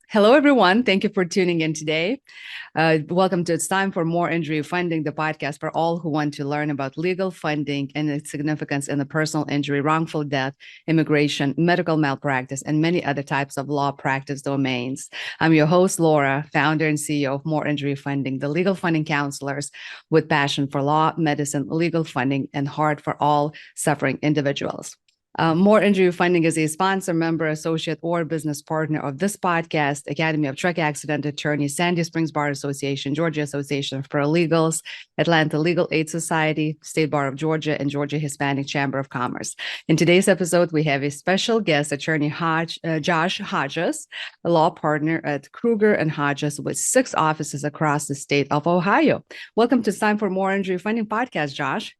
Hello, everyone. Thank you for tuning in today. Welcome to It's Time for More Injury Funding, the podcast for all who want to learn about legal funding and its significance in the personal injury, wrongful death, immigration, medical malpractice, and many other types of law practice domains. I'm your host, Laura, founder and CEO of More Injury Funding, the legal funding counselors with passion for law, medicine, legal funding, and heart for all suffering individuals. More Injury Funding is a sponsor, member, associate, or business partner of this podcast, Academy of Truck Accident Attorneys, Sandy Springs Bar Association, Georgia Association of Paralegals, Atlanta Legal Aid Society, State Bar of Georgia, and Georgia Hispanic Chamber of Commerce. In today's episode, we have a special guest, Attorney Josh Hodges, a law partner at Kruger and Hodges with 6 offices across the state of Ohio. Welcome to Time for More Injury Funding podcast, Josh.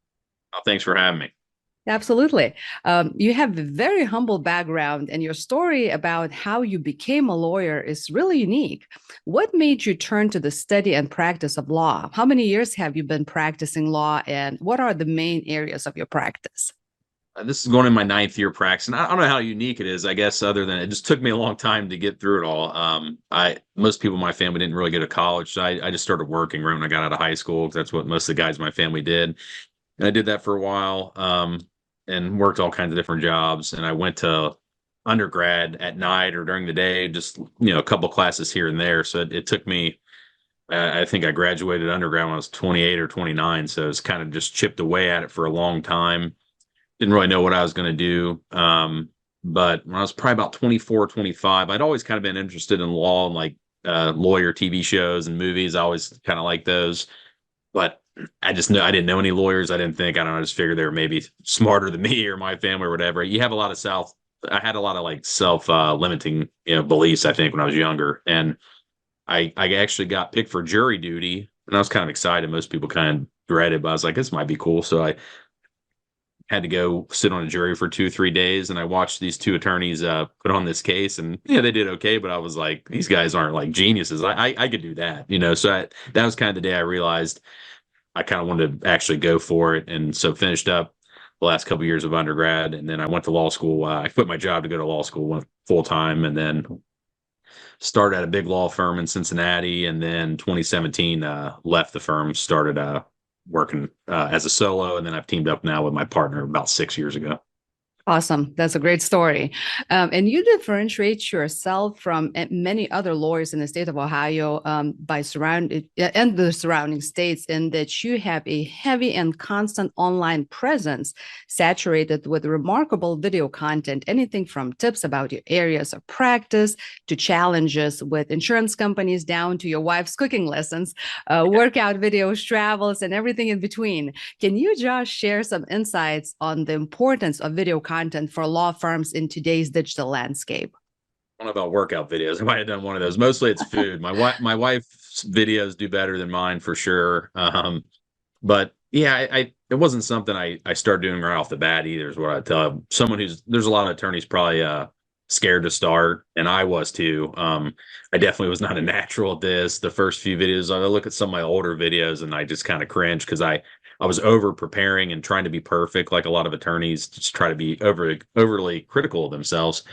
Oh, thanks for having me. Absolutely. You have a very humble background, and your story about how you became a lawyer is really unique. What made you turn to the study and practice of law? How many years have you been practicing law, and what are the main areas of your practice? This is going in my 9th year practice, and I don't know how unique it is, I guess, other than it just took me a long time to get through it all. Most people in my family didn't really go to college, so I just started working right when I got out of high school. That's what most of the guys in my family did. And I did that for a while. And worked all kinds of different jobs. And I went to undergrad at night or during the day, just, a couple classes here and there. So it took me, I think I graduated undergrad when I was 28 or 29. So it's kind of just chipped away at it for a long time. Didn't really know what I was going to do. But when I was probably about 24, 25, I'd always kind of been interested in law and like lawyer TV shows and movies. I always kind of liked those. But I didn't know any lawyers. I just figured they were maybe smarter than me or my family or whatever. I had a lot of like self limiting, beliefs, I think, when I was younger. And I actually got picked for jury duty, and I was kind of excited. Most people kind of dreaded, but I was like, this might be cool. So I had to go sit on a jury for 2-3 days, and I watched these 2 attorneys put on this case, and they did okay, but I was like, these guys aren't like geniuses. I could do that, So that was kind of the day I realized I kind of wanted to actually go for it. And so finished up the last couple of years of undergrad. And then I went to law school. I quit my job to go to law school, went full time, and then started at a big law firm in Cincinnati. And then 2017, left the firm, started working as a solo. And then I've teamed up now with my partner about 6 years ago. Awesome. That's a great story. And you differentiate yourself from many other lawyers in the state of Ohio by surrounded and the surrounding states in that you have a heavy and constant online presence saturated with remarkable video content, anything from tips about your areas of practice to challenges with insurance companies down to your wife's cooking lessons, workout videos, travels, and everything in between. Can you, Josh, share some insights on the importance of video content for law firms in today's digital landscape? I don't know about workout videos. I might have done one of those. Mostly it's food. My wife's videos do better than mine for sure. But yeah, it wasn't something I started doing right off the bat either, is what I tell someone there's a lot of attorneys probably scared to start, and I was too. I definitely was not a natural at this. The first few videos, I look at some of my older videos and I just kind of cringe because I was over preparing and trying to be perfect, like a lot of attorneys just try to be overly critical of themselves.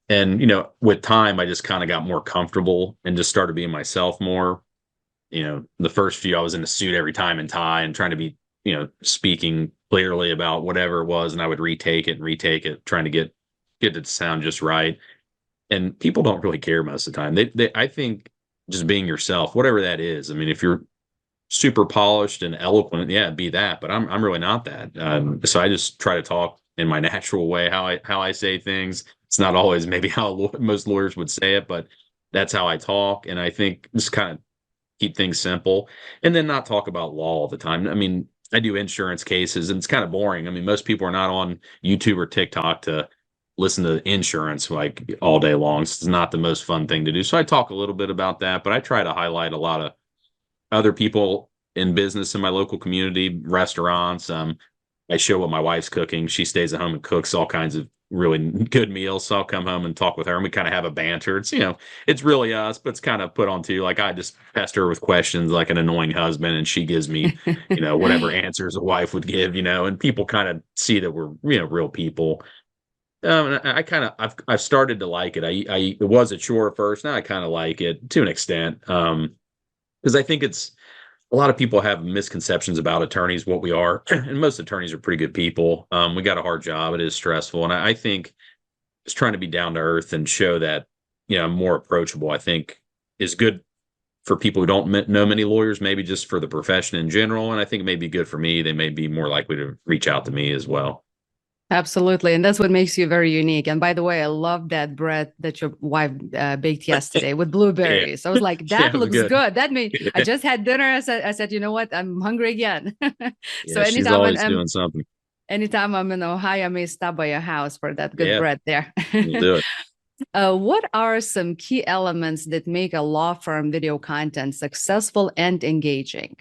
And, with time, I just kind of got more comfortable and just started being myself more. The first few, I was in a suit every time and tie and trying to be, speaking clearly about whatever it was. And I would retake it, trying to get it to sound just right. And people don't really care most of the time. I think just being yourself, whatever that is. I mean, if you're super polished and eloquent, yeah, be that, but I'm really not that. So I just try to talk in my natural way, how I say things. It's not always maybe how most lawyers would say it, but that's how I talk. And I think just kind of keep things simple, and then not talk about law all the time. I mean, I do insurance cases, and it's kind of boring. I mean, most people are not on YouTube or TikTok to listen to insurance like all day long. It's not the most fun thing to do. So I talk a little bit about that, but I try to highlight a lot of other people in business in my local community, restaurants. I show what my wife's cooking. She stays at home and cooks all kinds of really good meals. So I'll come home and talk with her, and we kind of have a banter. It's really us, but it's kind of put on too. Like I just pester her with questions like an annoying husband, and she gives me, whatever answers a wife would give, and people kind of see that we're, real people. I kind of I've started to like it. It was a chore at first. Now I kind of like it to an extent. Because I think it's a lot of people have misconceptions about attorneys, what we are, and most attorneys are pretty good people. We got a hard job. It is stressful, and I think just trying to be down to earth and show that I'm more approachable, I think is good for people who don't know many lawyers, maybe just for the profession in general. And I think it may be good for me. They may be more likely to reach out to me as well. Absolutely. And that's what makes you very unique. And by the way, I love that bread that your wife baked yesterday with Yeah, blueberries. I was like, yeah, that it was looks good. good. That means I just had dinner. I said, you know what? I'm hungry again. So Yeah, she's always doing something. anytime I'm in Ohio, I may stop by your house for that good Yeah, bread there. we'll do it. What are some key elements that make a law firm video content successful and engaging?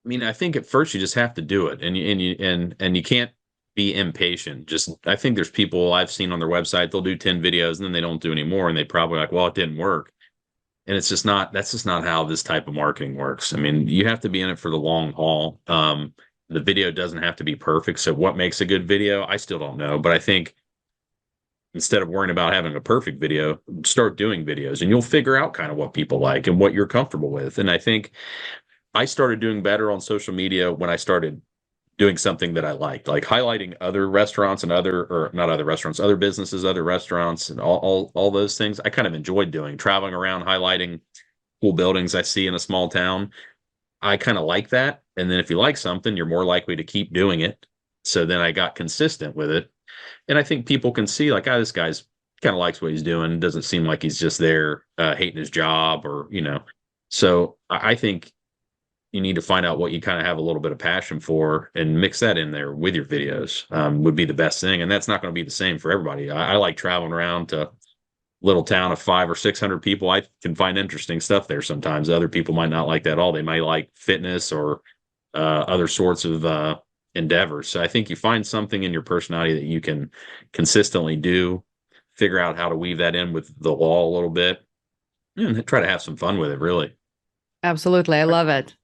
I mean, I think at first you just have to do it, and you can't be impatient. Just I think there's people I've seen on their website, they'll do 10 videos and then they don't do any more, and they probably like, well, it didn't work. And it's just not that's just not how this type of marketing works. I mean, you have to be in it for the long haul. The video doesn't have to be perfect. So what makes a good video? I still don't know, but I think instead of worrying about having a perfect video, start doing videos and you'll figure out kind of what people like and what you're comfortable with. And I think I started doing better on social media when I started doing something that I liked, like highlighting other restaurants and or not other restaurants, other businesses, other restaurants, and all those things. I kind of enjoyed doing, traveling around, highlighting cool buildings I see in a small town. I kind of like that. And then if you like something, you're more likely to keep doing it. So then I got consistent with it. And I think people can see like, oh, this guy's kind of likes what he's doing. Doesn't seem like he's just there hating his job or. So I think you need to find out what you kind of have a little bit of passion for and mix that in there with your videos would be the best thing. And that's not going to be the same for everybody. I like traveling around to little town of 500 or 600 people. I can find interesting stuff there sometimes. Other people might not like that at all. They might like fitness or other sorts of endeavors. So I think you find something in your personality that you can consistently do, figure out how to weave that in with the law a little bit, and try to have some fun with it, really. Absolutely. I love it.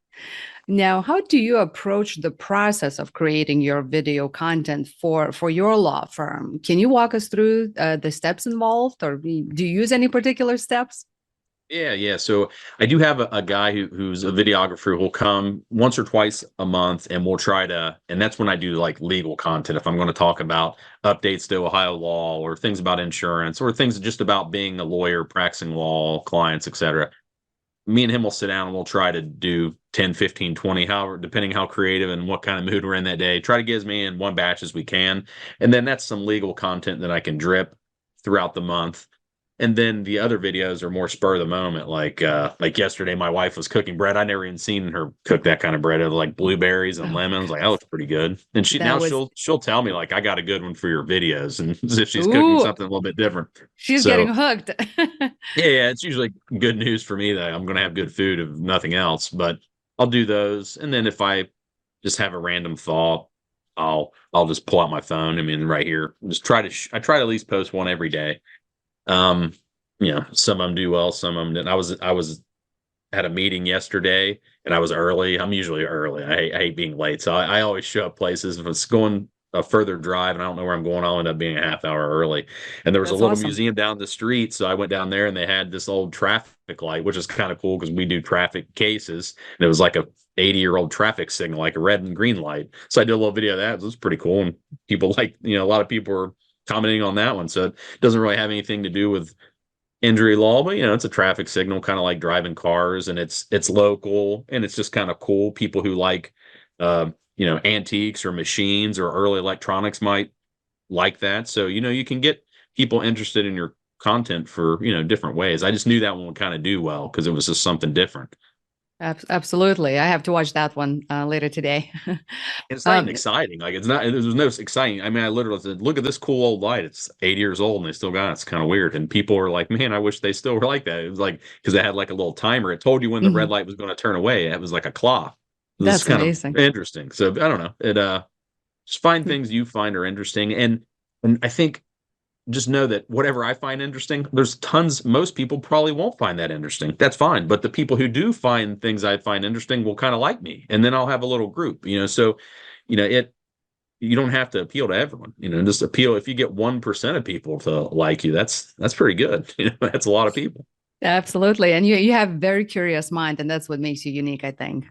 Now, how do you approach the process of creating your video content for your law firm? Can you walk us through the steps involved, or do you use any particular steps? Yeah. So I do have a guy who's a videographer who'll come once or twice a month, and we'll try to, and that's when I do like legal content. If I'm going to talk about updates to Ohio law or things about insurance or things just about being a lawyer, practicing law, clients, etc. Me and him will sit down and we'll try to do 10, 15, 20, however, depending how creative and what kind of mood we're in that day. Try to get as many in one batch as we can. And then that's some legal content that I can drip throughout the month. And then the other videos are more spur of the moment. Like yesterday, my wife was cooking bread. I never even seen her cook that kind of bread. It was like blueberries and Oh, lemons. Like, that looks pretty good. And that was she'll tell me like, I got a good one for your videos, and as if she's cooking ooh, something a little bit different. she's getting So hooked. yeah, it's usually good news for me that I'm going to have good food if nothing else. But I'll do those, and then if I just have a random thought, I'll just pull out my phone. I mean, right here, just I try to at least post one every day. Um, some of them do well, some of them didn't. I was had a meeting yesterday and I was early. I'm usually early. I hate being late. So I always show up places. If it's going a further drive and I don't know where I'm going, I'll end up being a half hour early. And there was a That's little awesome. museum down the street. So I went down there and they had this old traffic light, which is kind of cool because we do traffic cases. And it was like a 80-year-old traffic signal, like a red and green light. So I did a little video of that. It was pretty cool. And people a lot of people were commenting on that one. So it doesn't really have anything to do with injury law, but it's a traffic signal, kind of like driving cars, and it's local and it's just kind of cool. People who like antiques or machines or early electronics might like that. So you can get people interested in your content for different ways. I just knew that one would kind of do well because it was just something different. Absolutely. I have to watch that one later today. It's not even Um, exciting. Like it's not. There's no exciting. I mean, I literally said, "Look at this cool old light. It's 80 years old, and they still got it. It's kind of weird." And people were like, "Man, I wish they still were like that." It was like because they had like a little timer. It told you when the red mhm. light was going to turn away. It was like a clock. This is That's kind of amazing. interesting. So I don't know. Just find things you find are interesting, and I think just know that whatever I find interesting, there's tons. Most people probably won't find that interesting. That's fine. But the people who do find things I find interesting will kind of like me, and then I'll have a little group. So it you don't have to appeal to everyone, just appeal. If you get 1% of people to like you, that's pretty good. That's a lot of people. Absolutely. And you have a very curious mind, and that's what makes you unique, I think.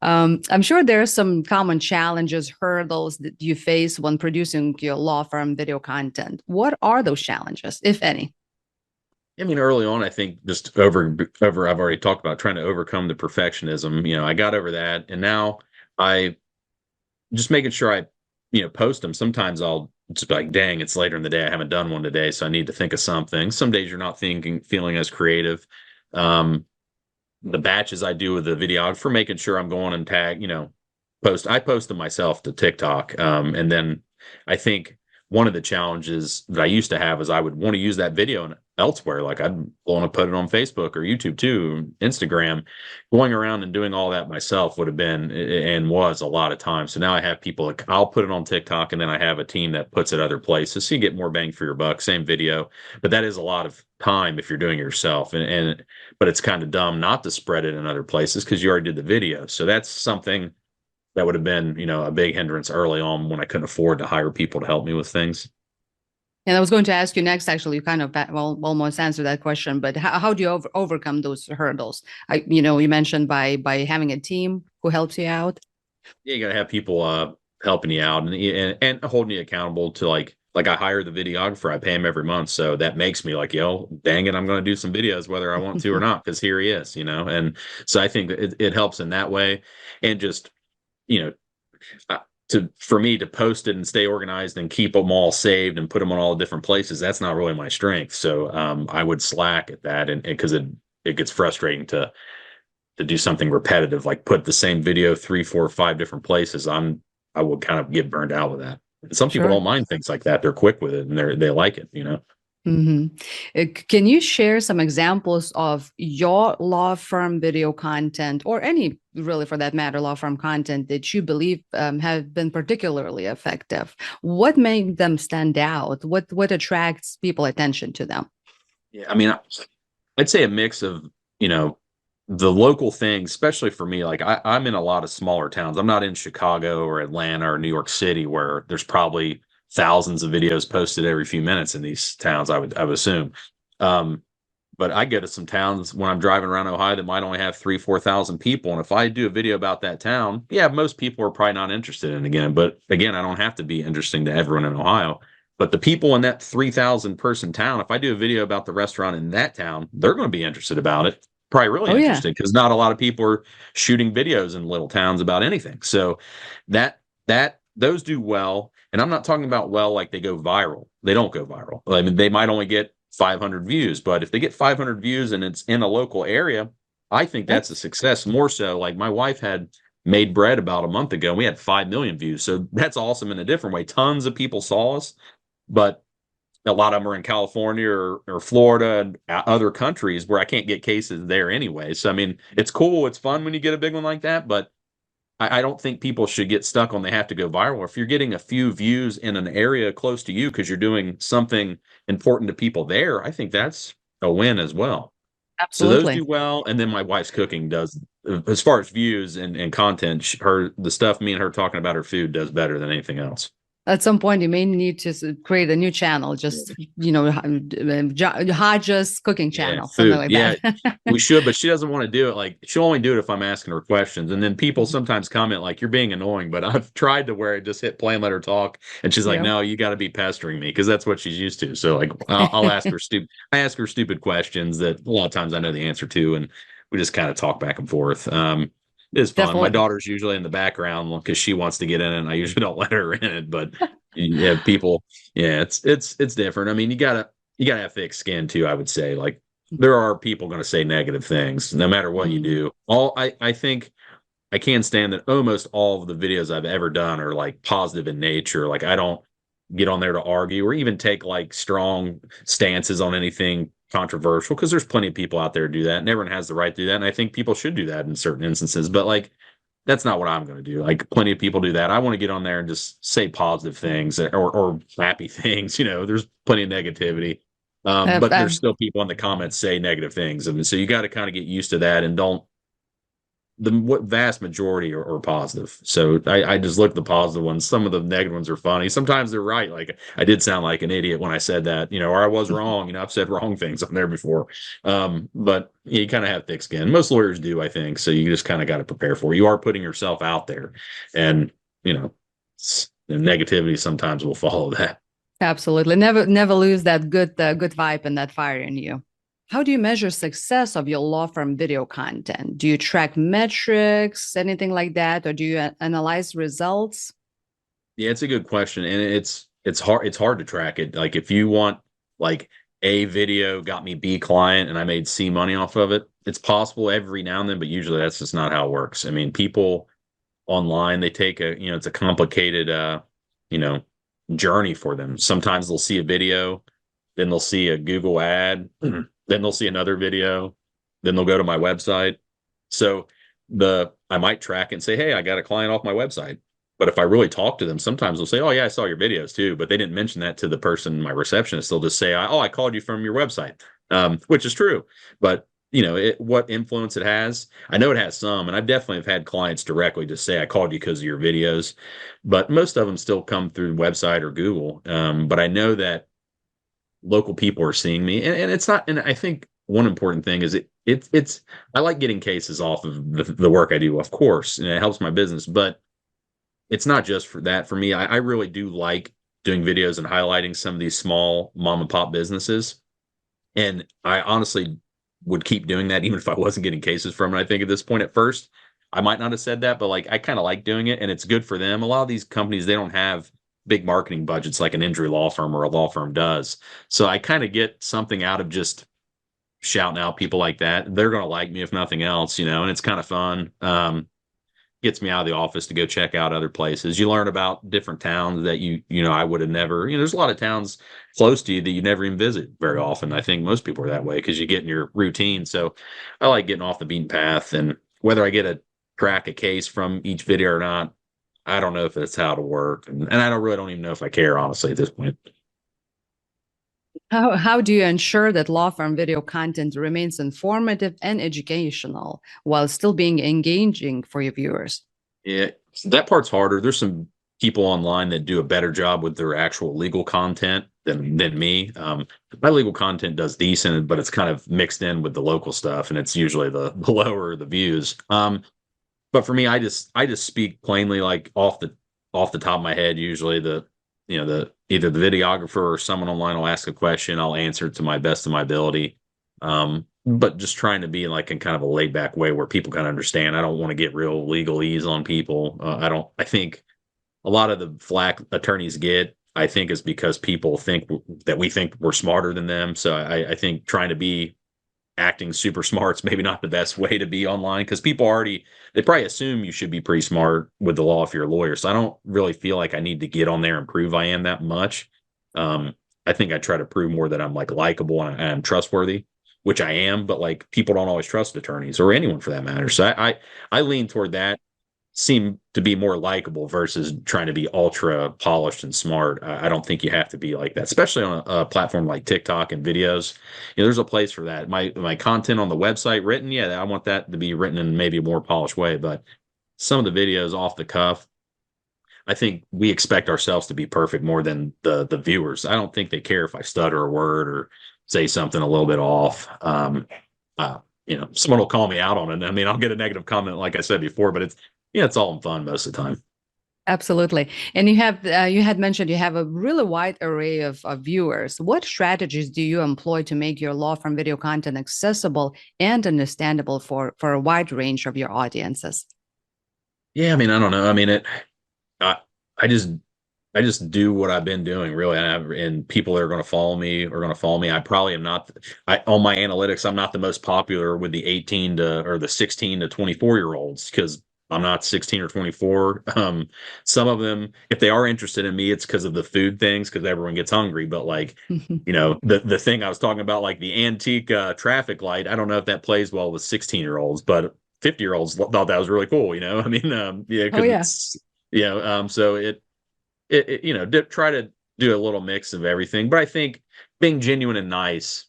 I'm sure there are some common challenges, hurdles that you face when producing your law firm video content. What are those challenges, if any? I mean, early on, I think just I've already talked about trying to overcome the perfectionism. I got over that, and now I just making sure I, post them. Sometimes I'll just be like, dang, it's later in the day. I haven't done one today, so I need to think of something. Some days you're not feeling as creative. Um, the batches I do with the videographer, making sure I'm going and I post them myself to TikTok. And then I think one of the challenges that I used to have is I would want to use that video elsewhere. Like I'd want to put it on Facebook or YouTube too, Instagram. Going around and doing all that myself would have been and was a lot of time. So now I have people like I'll put it on TikTok, and then I have a team that puts it other places. So you get more bang for your buck, same video. But that is a lot of time if you're doing it yourself. But it's kind of dumb not to spread it in other places because you already did the video. So that's something that would have been, a big hindrance early on when I couldn't afford to hire people to help me with things. And I was going to ask you next, actually, you kind of almost answered that question, but how do you overcome those hurdles? You mentioned by having a team who helps you out. Yeah, you got to have people helping you out and holding you accountable to like I hire the videographer, I pay him every month. So that makes me like, dang it, I'm going to do some videos whether I want to or not, because here he is, And so I think it helps in that way. And just, for me to post it and stay organized and keep them all saved and put them on all different places, that's not really my strength. So I would slack at that, and because it gets frustrating to do something repetitive, like put the same video 3, 4, 5 different places. I would kind of get burned out with that. And some people Sure. don't mind things like that. They're quick with it and they like it, Can you share some examples of your law firm video content, or any, really, for that matter, law firm content that you believe have been particularly effective? What made them stand out? What attracts people attention to them? Yeah, I mean, I'd say a mix of, the local things, especially for me. Like I'm in a lot of smaller towns. I'm not in Chicago or Atlanta or New York City, where there's probably thousands of videos posted every few minutes in these towns, I would assume. But I go to some towns when I'm driving around Ohio that might only have 3,000, 4,000 people. And if I do a video about that town, yeah, most people are probably not interested in it again. But again, I don't have to be interesting to everyone in Ohio. But the people in that 3,000 person town, if I do a video about the restaurant in that town, they're going to be interested about it. Probably really interested, because not a lot of people are shooting videos in little towns about anything. So those do well. And I'm not talking about like they go viral. They don't go viral. I mean, they might only get 500 views, but if they get 500 views and it's in a local area, I think that's a success. More so, like my wife had made bread about a month ago, and we had 5 million views. So that's awesome in a different way. Tons of people saw us, but a lot of them are in California or Florida and other countries where I can't get cases there anyway. So, I mean, it's cool. It's fun when you get a big one like that, but I don't think people should get stuck on they have to go viral. If you're getting a few views in an area close to you because you're doing something important to people there, I think that's a win as well. Absolutely. So those do well. And then my wife's cooking does, as far as views and content, the stuff me and her talking about her food does better than anything else. At some point, you may need to create a new channel, just, Hodges cooking channel, something like that. We should, but she doesn't want to do it. Like, she'll only do it if I'm asking her questions. And then people sometimes comment like, you're being annoying, but I've tried to where I just hit play and let her talk. And she's like, no, you got to be pestering me, because that's what she's used to. So like, I'll ask her I ask her stupid questions that a lot of times I know the answer to, and we just kind of talk back and forth. It's fun. Definitely. My daughter's usually in the background because she wants to get in it, and I usually don't let her in it. But people, it's different. I mean, you gotta have thick skin too, I would say. Like, there are people going to say negative things no matter what you do. I think I can't stand that almost all of the videos I've ever done are like positive in nature. Like, I don't get on there to argue or even take like strong stances on anything controversial, because there's plenty of people out there to do that, and everyone has the right to do that, and I think people should do that in certain instances. But like, that's not what I'm going to do. Like, plenty of people do that. I want to get on there and just say positive things or happy things. There's plenty of negativity, but there's still people in the comments say negative things. I mean, so you got to kind of get used to that, and don't what vast majority are positive. So I just look at the positive ones. Some of the negative ones are funny. Sometimes they're right. Like I did sound like an idiot when I said that, or I was wrong. I've said wrong things on there before. But you kind of have thick skin. Most lawyers do, I think. So you just kind of got to prepare for it. You are putting yourself out there, and negativity sometimes will follow that. Absolutely. Never lose that good vibe and that fire in you. How do you measure success of your law firm video content? Do you track metrics, anything like that, or do you analyze results? Yeah, it's a good question, and it's hard to track it. Like if you want like A video got me B client and I made C money off of it, it's possible every now and then, but usually that's just not how it works. I mean, people online, they take it's a complicated you know, journey for them. Sometimes they'll see a video, then they'll see a Google ad, then they'll see another video, then they'll go to my website. So I might track and say, hey, I got a client off my website. But if I really talk to them, sometimes they'll say, oh, yeah, I saw your videos too. But they didn't mention that to the person, my receptionist. They'll just say, oh, I called you from your website, which is true. But, what influence it has, I know it has some. And I definitely have had clients directly just say, I called you because of your videos. But most of them still come through the website or Google. But I know that local people are seeing me. And it's not, and I think one important thing is it's I like getting cases off of the work I do, of course, and it helps my business. But it's not just for that. For me, I really do like doing videos and highlighting some of these small mom and pop businesses. And I honestly would keep doing that even if I wasn't getting cases from it. I think at this point, at first, I might not have said that, but like I kind of like doing it and it's good for them. A lot of these companies, they don't have big marketing budgets like an injury law firm or a law firm does. So I kind of get something out of just shouting out people like that. They're going to like me if nothing else, and it's kind of fun. Gets me out of the office to go check out other places. You learn about different towns that I would have never, there's a lot of towns close to you that you never even visit very often. I think most people are that way because you get in your routine. So I like getting off the beaten path, and whether I get a track a case from each video or not, I don't know if that's how to work. And I don't even know if I care, honestly, at this point. How do you ensure that law firm video content remains informative and educational while still being engaging for your viewers? Yeah, that part's harder. There's some people online that do a better job with their actual legal content than me. My legal content does decent, but it's kind of mixed in with the local stuff, and it's usually the lower the views. But for me, I just speak plainly, like off the top of my head. Usually, the either the videographer or someone online will ask a question, I'll answer it to my best of my ability. But just trying to be like in kind of a laid back way where people can understand. I don't want to get real legalese on people. I think a lot of the flack attorneys get, I think, is because people think that we think we're smarter than them. So I think trying to be acting super smart's maybe not the best way to be online, because people they probably assume you should be pretty smart with the law if you're a lawyer. So I don't really feel like I need to get on there and prove I am that much. I think I try to prove more that I'm like likable and I'm trustworthy, which I am, but like people don't always trust attorneys or anyone for that matter. So I lean toward that, seem to be more likable versus trying to be ultra polished and smart. I don't think you have to be like that, especially on a platform like TikTok and videos. There's a place for that. My content on the website written, yeah, I want that to be written in maybe a more polished way. But some of the videos off the cuff, I think we expect ourselves to be perfect more than the viewers. I don't think they care if I stutter a word or say something a little bit off. Someone will call me out on it. I mean, I'll get a negative comment, like I said before, but it's all in fun most of the time. Absolutely. And you had mentioned you have a really wide array of viewers. What strategies do you employ to make your law firm video content accessible and understandable for a wide range of your audiences? Yeah, I mean, I don't know. I mean, I just do what I've been doing, really. And people that are going to follow me are going to follow me. I probably am not, on my analytics, I'm not the most popular with the 18 to or the 16 to 24-year-olds, because I'm not 16 or 24. Some of them, if they are interested in me, it's because of the food things, because everyone gets hungry. But like, the thing I was talking about, like the antique traffic light, I don't know if that plays well with 16-year-olds, but 50-year-olds thought that was really cool. I mean, yeah, because it's, so try to do a little mix of everything. But I think being genuine and nice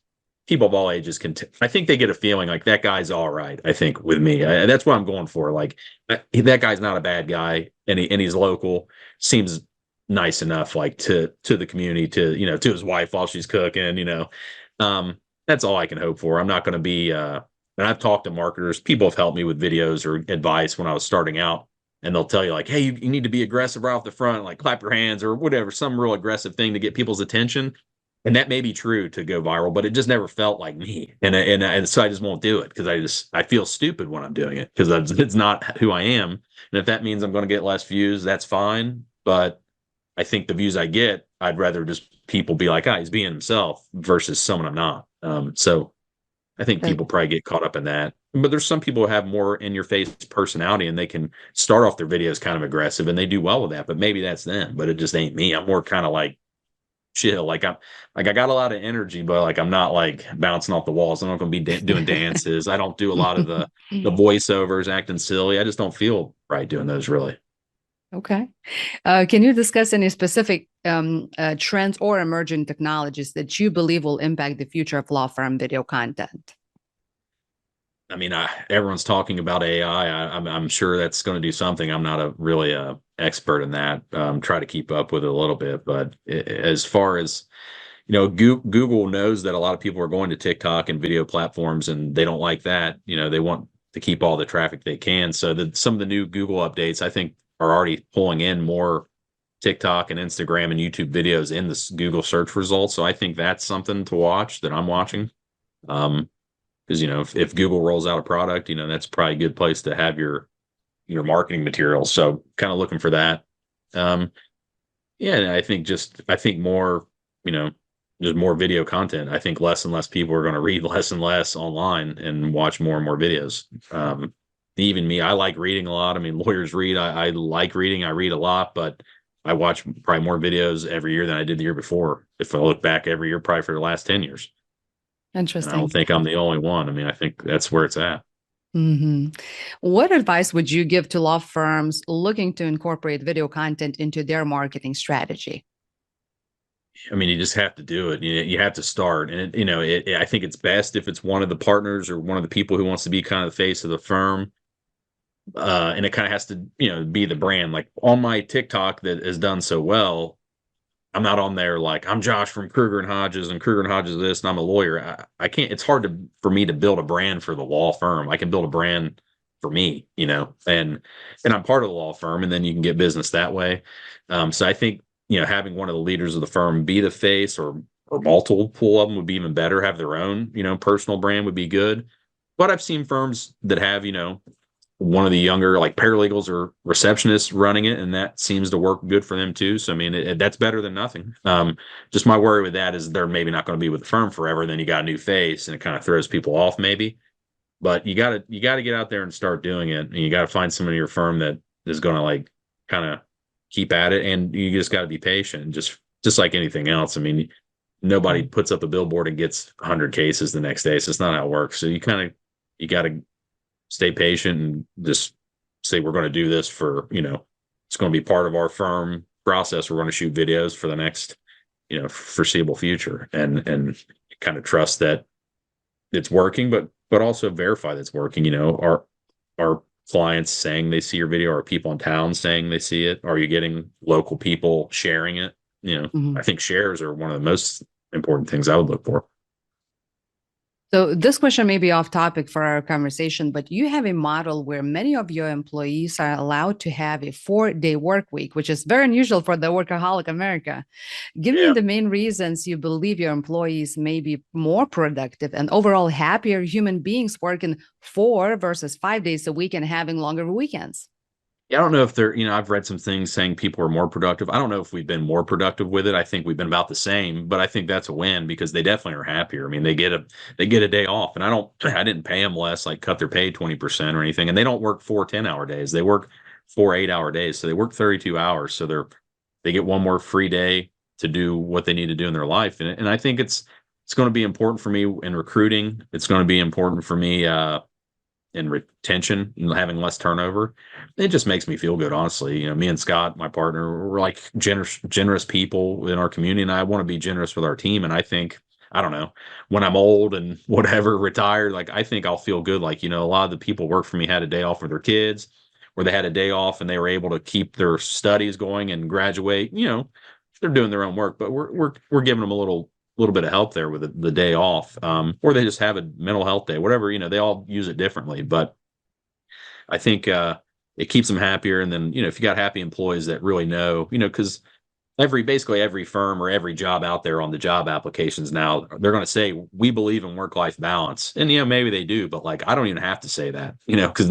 people of all ages can, I think they get a feeling like that guy's all right. I think with me, that's what I'm going for. Like that guy's not a bad guy, and he's local, seems nice enough, like to the community, to, you know, to his wife while she's cooking, you know. That's all I can hope for. I'm not going to be, and I've talked to marketers, people have helped me with videos or advice when I was starting out, and they'll tell you like, hey, you need to be aggressive right off the front, like clap your hands or whatever, some real aggressive thing to get people's attention. And that may be true to go viral, but it just never felt like me. And so I just won't do it because I feel stupid when I'm doing it because it's not who I am. And if that means I'm going to get less views, that's fine. But I think the views I get, I'd rather just people be like, ah, he's being himself versus someone I'm not. So I think people probably get caught up in that. But there's some people who have more in your face personality and they can start off their videos kind of aggressive and they do well with that. But maybe that's them, but it just ain't me. I'm more kind of like chill. Like I got a lot of energy, but like I'm not like bouncing off the walls. I'm not going to be doing dances. I don't do a lot of the voiceovers, acting silly. I just don't feel right doing those really. Okay. Can you discuss any specific trends or emerging technologies that you believe will impact the future of law firm video content? I mean, everyone's talking about AI. I'm sure that's going to do something. I'm not really a expert in that. Try to keep up with it a little bit, but as far as, you know, Google knows that a lot of people are going to TikTok and video platforms, and they don't like that. You know, they want to keep all the traffic they can. So some of the new Google updates, I think, are already pulling in more TikTok and Instagram and YouTube videos in the Google search results. So I think that's something to watch that I'm watching. Because, you know, if Google rolls out a product, you know, that's probably a good place to have your marketing materials. So kind of looking for that. Yeah, and I think more, you know, there's more video content. I think less and less people are going to read less and less online and watch more and more videos. Even me, I like reading a lot. I mean, lawyers read. I like reading. I read a lot, but I watch probably more videos every year than I did the year before. If I look back every year, probably for the last 10 years. Interesting. And I don't think I'm the only one. I mean, I think that's where it's at. Mm-hmm. What advice would you give to law firms looking to incorporate video content into their marketing strategy? I mean, you just have to do it. You have to start. And, I think it's best if it's one of the partners or one of the people who wants to be kind of the face of the firm. And it kind of has to, be the brand. Like on my TikTok that has done so well, I'm not on there like I'm Josh from Kruger and Hodges and Kruger and Hodges this, and I'm a lawyer. I can't. It's hard for me to build a brand for the law firm. I can build a brand for me, and I'm part of the law firm, and then you can get business that way. So I think having one of the leaders of the firm be the face, or multiple of them would be even better. Have their own personal brand would be good. But I've seen firms that have one of the younger like paralegals or receptionists running it, and that seems to work good for them too. So I mean, that's better than nothing. Just my worry with that is they're maybe not going to be with the firm forever. Then you got a new face, and it kind of throws people off maybe. But you got to get out there and start doing it, and you got to find someone in your firm that is going to like kind of keep at it, and you just got to be patient, just like anything else. I mean, nobody puts up a billboard and gets 100 cases the next day. So it's not how it works. So you got to stay patient and just say, we're going to do this for, it's going to be part of our firm process. We're going to shoot videos for the next, foreseeable future, and kind of trust that it's working, but also verify that it's working. Are clients saying they see your video? Are people in town saying they see it? Are you getting local people sharing it? I think shares are one of the most important things I would look for. So this question may be off topic for our conversation, but you have a model where many of your employees are allowed to have a 4-day work week, which is very unusual for the workaholic America. Give me the main reasons you believe your employees may be more productive and overall happier human beings working 4 versus 5 days a week and having longer weekends. Yeah, I don't know if I've read some things saying people are more productive. I don't know if we've been more productive with it. I think we've been about the same, but I think that's a win because they definitely are happier. I mean, they get a day off, and I didn't pay them less, like cut their pay 20% or anything. And they don't work 4 10-hour days. They work 4 8-hour days. So they work 32 hours. So they get one more free day to do what they need to do in their life. And I think it's going to be important for me in recruiting. It's going to be important for me, and retention and having less turnover. It just makes me feel good, honestly. Me and Scott, my partner, we're like generous people in our community, and I want to be generous with our team. And I think I don't know, when I'm old and whatever, retired, like I think I'll feel good. Like, a lot of the people who work for me had a day off with their kids, where they had a day off and they were able to keep their studies going and graduate. They're doing their own work, but we're giving them a little bit of help there with the day off, or they just have a mental health day, whatever. They all use it differently, but I think it keeps them happier. And then, if you got happy employees that really know, because basically every firm or every job out there on the job applications now, they're going to say, we believe in work-life balance. And, maybe they do, but like, I don't even have to say that, because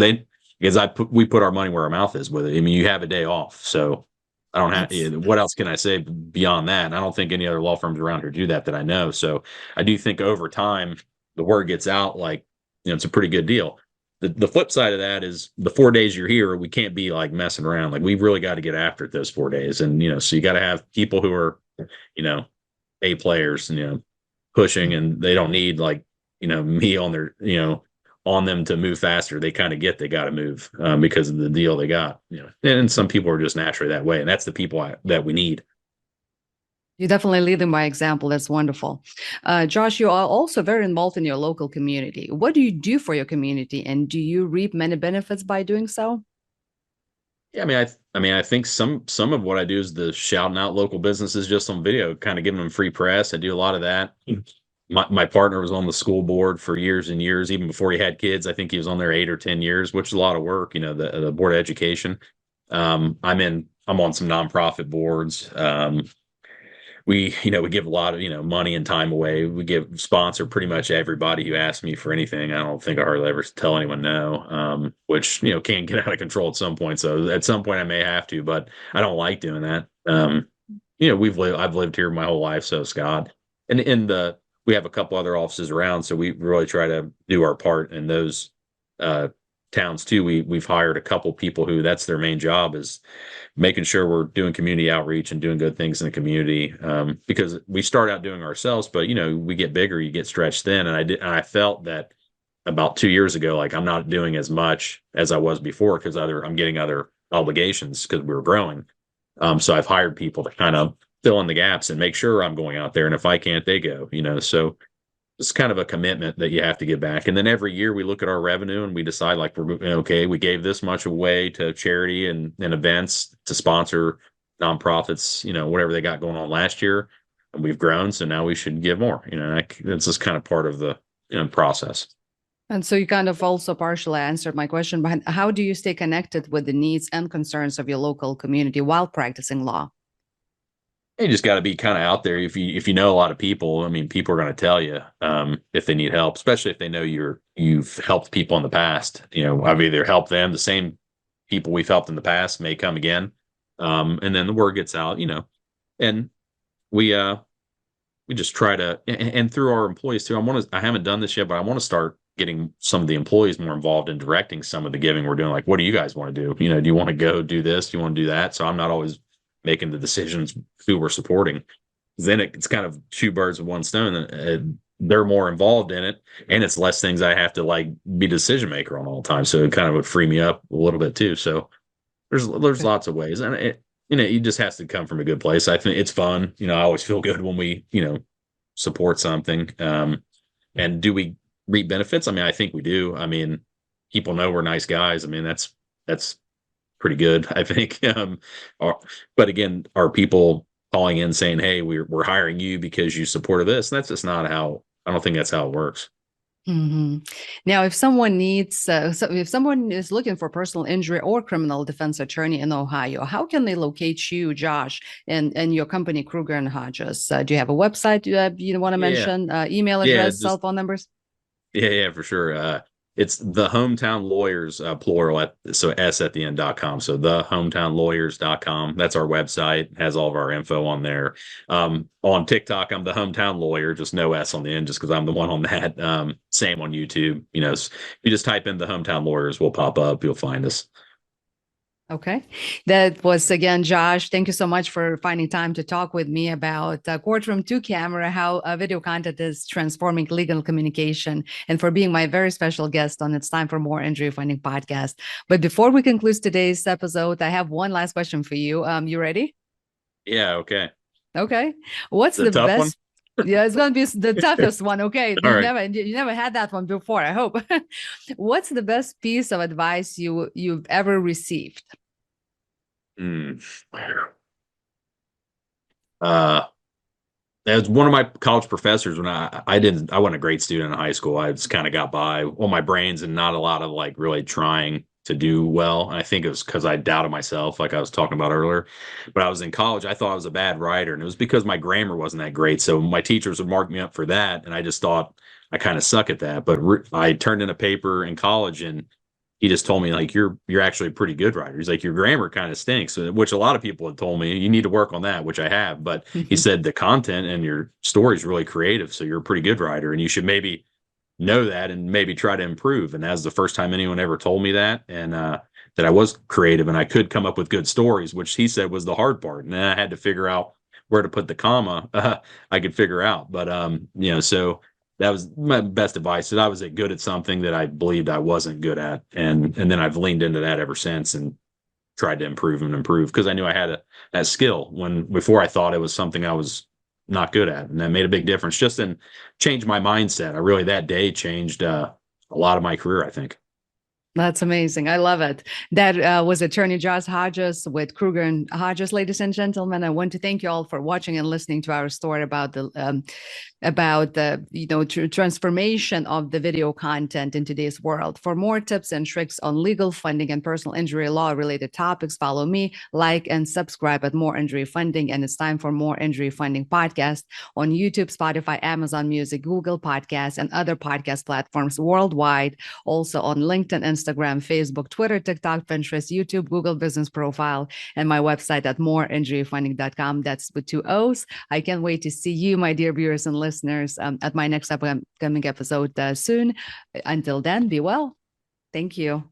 we put our money where our mouth is with it. I mean, you have a day off. So I don't have, what else can I say beyond that? And I don't think any other law firms around here do that I know. So I do think over time, the word gets out, like, it's a pretty good deal. The flip side of that is the 4 days you're here, we can't be like messing around. Like, we've really got to get after it those 4 days. And, so you got to have people who are, A players, pushing, and they don't need like, me on their, on them to move faster. They kind of they got to move because of the deal they got, and some people are just naturally that way. And that's the people that we need. You definitely lead them by example. That's wonderful. Josh, you are also very involved in your local community. What do you do for your community, and do you reap many benefits by doing so? Yeah, I think some of what I do is the shouting out local businesses just on video, kind of giving them free press. I do a lot of that. My partner was on the school board for years and years, even before he had kids. I think he was on there 8 or 10 years, which is a lot of work. The board of education. I'm on some nonprofit boards. We give a lot of, money and time away. We sponsor pretty much everybody who asks me for anything. I don't think I hardly ever tell anyone no, which, can get out of control at some point. So at some point I may have to, but I don't like doing that. I've lived here my whole life. So Scott, and we have a couple other offices around. So we really try to do our part in those, towns too. We've hired a couple people who that's their main job, is making sure we're doing community outreach and doing good things in the community. Because we start out doing ourselves, but we get bigger, you get stretched thin. And I felt that about 2 years ago, like I'm not doing as much as I was before because I'm getting other obligations because we were growing. So I've hired people to kind of fill in the gaps and make sure I'm going out there. And if I can't, they go, so it's kind of a commitment that you have to give back. And then every year we look at our revenue and we decide, like, we gave this much away to charity and events to sponsor nonprofits, whatever they got going on last year, and we've grown. So now we should give more, it's just kind of part of the process. And so you kind of also partially answered my question, but how do you stay connected with the needs and concerns of your local community while practicing law? You just got to be kind of out there. If you know a lot of people, people are going to tell you if they need help, especially if they know you've helped people in the past. I've either helped them, the same people we've helped in the past may come again, and then the word gets out. And we just try to, and through our employees too. I haven't done this yet, but I want to start getting some of the employees more involved in directing some of the giving we're doing. Like, what do you guys want to do? Do you want to go do this? Do you want to do that? So I'm not always making the decisions who we're supporting. Then it's kind of two birds with one stone. They're more involved in it, and it's less things I have to like be decision maker on all the time. So it kind of would free me up a little bit too. So there's lots of ways, and it just has to come from a good place. I think it's fun. I always feel good when we support something. And do we reap benefits? I think we do. People know we're nice guys. That's pretty good, I think. But again, are people calling in saying, "Hey, we're hiring you because you supported this"? That's just not how. I don't think that's how it works. Mm-hmm. Now, if someone needs, if someone is looking for personal injury or criminal defense attorney in Ohio, how can they locate you, Josh, and your company, Kruger and Hodges? Do you have a website you want to mention? Email address, cell phone numbers? Yeah, for sure. It's the Hometown Lawyers, plural, so S at the end.com. So the hometownlawyers.com. That's our website. Has all of our info on there. On TikTok, I'm the Hometown Lawyer, just no S on the end, just because I'm the one on that. Same on YouTube. If you just type in the Hometown Lawyers, we'll pop up. You'll find us. Okay. That was, again, Josh. Thank you so much for finding time to talk with me about Courtroom to Camera, how video content is transforming legal communication, and for being my very special guest on It's Time for More Injury Finding podcast. But before we conclude today's episode, I have one last question for you. You ready? Yeah. Okay. Okay. What's the the tough best? one? Yeah, it's gonna be the toughest one. Okay, All right. you never had that one before, I hope. What's the best piece of advice you've ever received? Mm. Uh, as one of my college professors, when I wasn't a great student in high school. I just kind of got by on my brains and not a lot of like really trying to do well. And I think it was because I doubted myself, like I was talking about earlier. But I was in college, I thought I was a bad writer, and it was because my grammar wasn't that great. So my teachers would mark me up for that, and I just thought I kind of suck at that. But I turned in a paper in college, and he just told me like you're actually a pretty good writer. He's like your grammar kind of stinks, which a lot of people had told me you need to work on that, which I have. But he said the content and your story is really creative, so you're a pretty good writer, and you should maybe know that and maybe try to improve. And that was the first time anyone ever told me that, and that I was creative and I could come up with good stories, which he said was the hard part. And then I had to figure out where to put the comma. I could figure out, but so that was my best advice. That I was good at something that I believed I wasn't good at, and then I've leaned into that ever since and tried to improve and improve because I knew I had that skill when before I thought it was something I was not good at, and that made a big difference. Just in changed my mindset. I really that day changed a lot of my career, I think. That's amazing. I love it. That was Attorney Josh Hodges with Kruger and Hodges, ladies and gentlemen. I want to thank you all for watching and listening to our story about the transformation of the video content in today's world. For more tips and tricks on legal funding and personal injury law related topics, follow me, like, and subscribe at More Injury Funding. And it's time for More Injury Funding podcast on YouTube, Spotify, Amazon Music, Google Podcasts, and other podcast platforms worldwide. Also on LinkedIn, Instagram, Facebook, Twitter, TikTok, Pinterest, YouTube, Google Business Profile, and my website at moreinjuryfunding.com. That's with 2 O's. I can't wait to see you, my dear viewers and listeners, at my next upcoming episode soon. Until then, be well. Thank you.